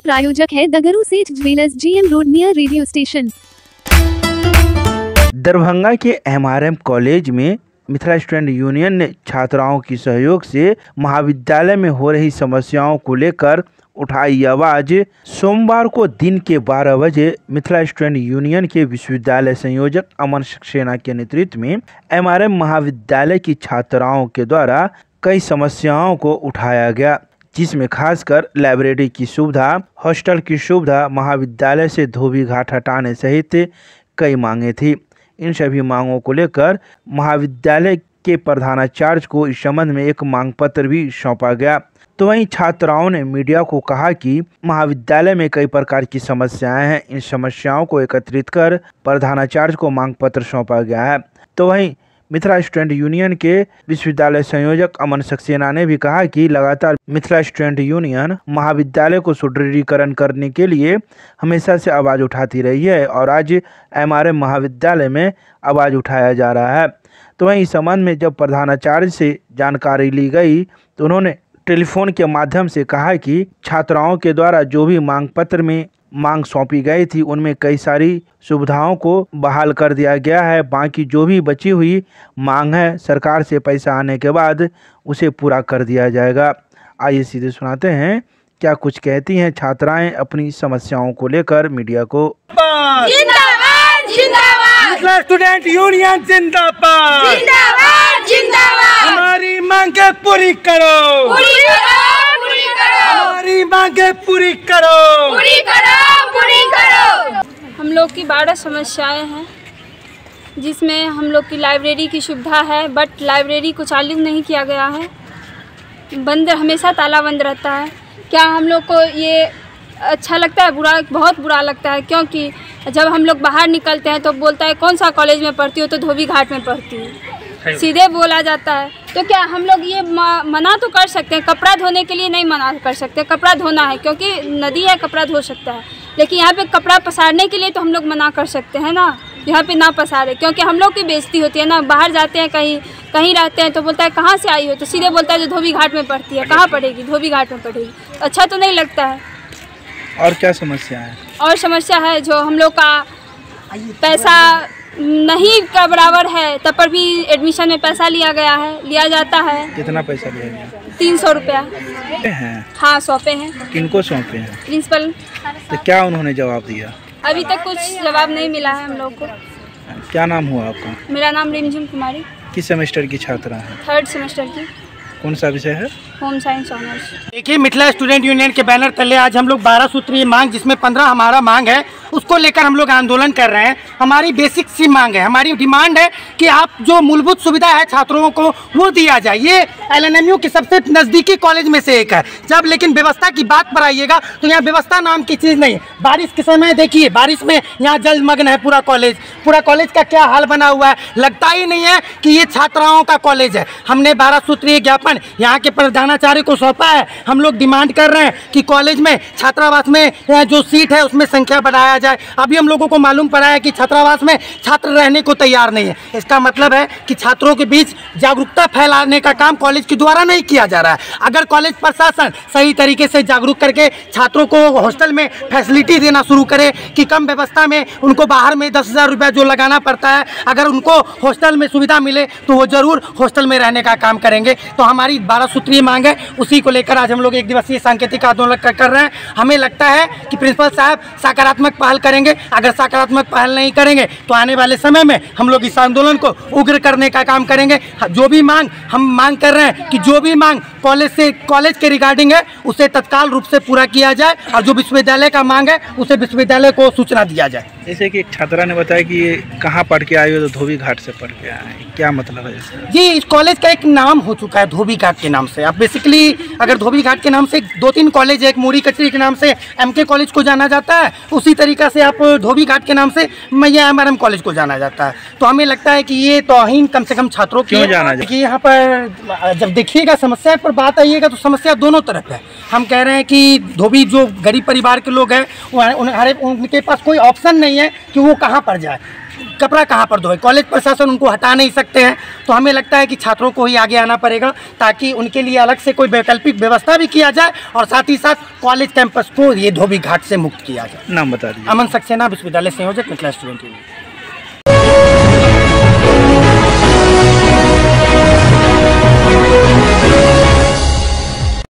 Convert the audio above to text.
प्रायोजक है दगरू सेठ jewellers, GM road near radio station. Darbhanga के MRM कॉलेज में मिथिला स्टूडेंट यूनियन ने छात्राओं की सहयोग से महाविद्यालय में हो रही समस्याओं को लेकर उठाई आवाज। सोमवार को दिन के 12 बजे मिथिला स्टूडेंट यूनियन के विश्वविद्यालय संयोजक अमन सक्सेना के नेतृत्व में MRM महाविद्यालय की छात्राओं के द्वारा कई समस्याओं को उठाया गया, जिसमें खासकर लाइब्रेरी की सुविधा, हॉस्टल की सुविधा, महाविद्यालय से धोबी घाट हटाने सहित कई मांगे थी। इन सभी मांगों को लेकर महाविद्यालय के प्रधानाचार्य को इस संबंध में एक मांग पत्र भी सौंपा गया। तो वहीं छात्राओं ने मीडिया को कहा कि महाविद्यालय में कई प्रकार की समस्याएं हैं, इन समस्याओं को एकत्रित कर प्रधानाचार्य को मांग पत्र सौंपा गया है। तो वहीं मिथिला स्टूडेंट यूनियन के विश्वविद्यालय संयोजक अमन सक्सेना ने भी कहा कि लगातार मिथिला स्टूडेंट यूनियन महाविद्यालय को सुदृढ़ीकरण करने के लिए हमेशा से आवाज़ उठाती रही है और आज MRM महाविद्यालय में आवाज़ उठाया जा रहा है। तो वहीं इस संबंध में जब प्रधानाचार्य से जानकारी ली गई तो उन्होंने टेलीफोन के माध्यम से कहा कि छात्राओं के द्वारा जो भी मांग पत्र में मांग सौंपी गई थी उनमें कई सारी सुविधाओं को बहाल कर दिया गया है। बाकी जो भी बची हुई मांग है सरकार से पैसा आने के बाद उसे पूरा कर दिया जाएगा। आइए सीधे सुनाते हैं क्या कुछ कहती हैं छात्राएं अपनी समस्याओं को लेकर मीडिया को। जिंदाबाद जिंदाबाद स्टूडेंट यूनियन जिंदाबाद जिंदाबाद जिंदाबाद। हमारी मांगे पूरी करो, पूरी करो, पूरी करो, हमारी मांगे पूरी करो, पूरी करो, पूरी करो। हम लोग की 12 समस्याएं हैं, जिसमें हम लोग की लाइब्रेरी की सुविधा है, बट लाइब्रेरी को चालू नहीं किया गया है, बंद, हमेशा ताला बंद रहता है। क्या हम लोग को ये अच्छा लगता है? बुरा, बहुत बुरा लगता है, क्योंकि जब हम लोग बाहर निकलते हैं तो बोलता है कौन सा कॉलेज में पढ़ती हो, तो धोबी घाट में पढ़ती हूँ, सीधे बोला जाता है। तो क्या हम लोग ये मना तो कर सकते हैं, कपड़ा धोने के लिए नहीं मना कर सकते, कपड़ा धोना है क्योंकि नदी है, कपड़ा धो सकता है, लेकिन यहाँ पे कपड़ा पसारने के लिए तो हम लोग मना कर सकते हैं ना, यहाँ पे ना पसारे, क्योंकि हम लोग की बेइज्जती होती है ना। बाहर जाते हैं, कहीं रहते हैं तो बोलता है कहाँ से आई हो, तो सीधे बोलता है जो धोबी घाट में पढ़ती है। कहाँ पढ़ेगी? धोबी घाट में पढ़ेगी, अच्छा तो नहीं लगता है। और क्या समस्या है? और समस्या है जो हम लोग का पैसा नहीं का बराबर है, तब पर भी एडमिशन में पैसा लिया गया है, लिया जाता है। कितना पैसा लिया गया? 300 रुपया हैं। हाँ, सौंपे हैं। किनको सौंपे हैं? प्रिंसिपल। तो क्या उन्होंने जवाब दिया? अभी तक कुछ जवाब नहीं मिला है हम लोग को। क्या नाम हुआ आपका? मेरा नाम रिमझिम कुमारी। किस सेमेस्टर की छात्रा है? 3rd सेमेस्टर की। कौन सा विषय है? Home science honours. देखिए, मिथिला स्टूडेंट यूनियन के बैनर तले आज हम लोग 12 सूत्रीय मांग, जिसमें 15 हमारा मांग है, उसको लेकर हम लोग आंदोलन कर रहे हैं। हमारी बेसिक सी मांग है, हमारी डिमांड है कि आप जो मूलभूत सुविधा है छात्रों को वो दिया जाए। ये LNMU के सबसे नज़दीकी कॉलेज में से एक है। जब लेकिन व्यवस्था की बात पर आइएगा तो यहाँ व्यवस्था नाम की चीज़ नहीं है। बारिश के समय देखिए, बारिश में यहाँ जलमग्न है पूरा कॉलेज का क्या हाल बना हुआ है। लगता ही नहीं है कि ये छात्राओं का कॉलेज है। हमने 12 सूत्रीय ज्ञापन यहाँ के प्रधानाचार्य को सौंपा है। हम लोग डिमांड कर रहे हैं कि कॉलेज में छात्रावास में जो सीट है उसमें संख्या बढ़ाया जाए। अभी हम लोगों को मालूम पड़ा है कि छात्रावास में छात्र रहने को तैयार नहीं है। इसका मतलब है कि छात्रों के बीच जागरूकता फैलाने का काम कॉलेज के द्वारा नहीं किया जा रहा है। अगर कॉलेज प्रशासन सही तरीके से जागरूक करके छात्रों को हॉस्टल में फैसिलिटी देना शुरू करे कि कम व्यवस्था में उनको बाहर में 10,000 रुपया जो लगाना पड़ता है, अगर उनको हॉस्टल में सुविधा मिले तो वो जरूर हॉस्टल में रहने का काम करेंगे। तो हमारी 12 सूत्रीय मांग है, उसी को लेकर आज हम लोग 1 दिवसीय सांकेतिक आंदोलन कर रहे हैं। हमें लगता है कि प्रिंसिपल साहब सकारात्मक पहल करेंगे। अगर सकारात्मक पहल नहीं करेंगे तो आने वाले समय में हम लोग इस आंदोलन को उग्र करने का काम करेंगे। जो भी मांग हम मांग कर रहे हैं कि जो भी मांग कॉलेज के रिगार्डिंग है उसे तत्काल रूप से पूरा किया जाए, और जो विश्वविद्यालय का मांग है उसे विश्वविद्यालय को सूचना दिया जाए। जैसे कि एक छात्रा ने बताया कि ये कहाँ पढ़ के आई हो, तो धोबी घाट से पढ़ के आए, क्या मतलब है इसका? जी, इस कॉलेज का एक नाम हो चुका है धोबी घाट के नाम से। अब बेसिकली अगर धोबी घाट के नाम से 2-3 कॉलेज है, एक मूरी कचरी के नाम से MK कॉलेज को जाना जाता है, उसी तरीका से आप धोबी घाट के नाम से मैया MRM कॉलेज को जाना जाता है। तो हमें लगता है कि ये तौहीन कम से कम छात्रों की। क्यों जाना देखिए, यहाँ पर जब देखिएगा समस्या पर बात आइएगा तो समस्या दोनों तरफ है। हम कह रहे हैं कि धोबी जो गरीब परिवार के लोग हैं उनके पास कोई ऑप्शन नहीं है कि वो कहाँ पर जाए। कपड़ा कहाँ पर धोए। कॉलेज प्रशासन उनको हटा नहीं सकते हैं, तो हमें लगता है कि छात्रों को ही आगे आना पड़ेगा ताकि उनके लिए अलग से कोई वैकल्पिक व्यवस्था भी किया जाए और साथ ही साथ कॉलेज कैंपस को ये धोबी घाट से मुक्त किया जाए। नाम बता दीजिए। अमन सक्सेना, विश्वविद्यालय संयोजक, मिथिला स्टूडेंट यूनियन।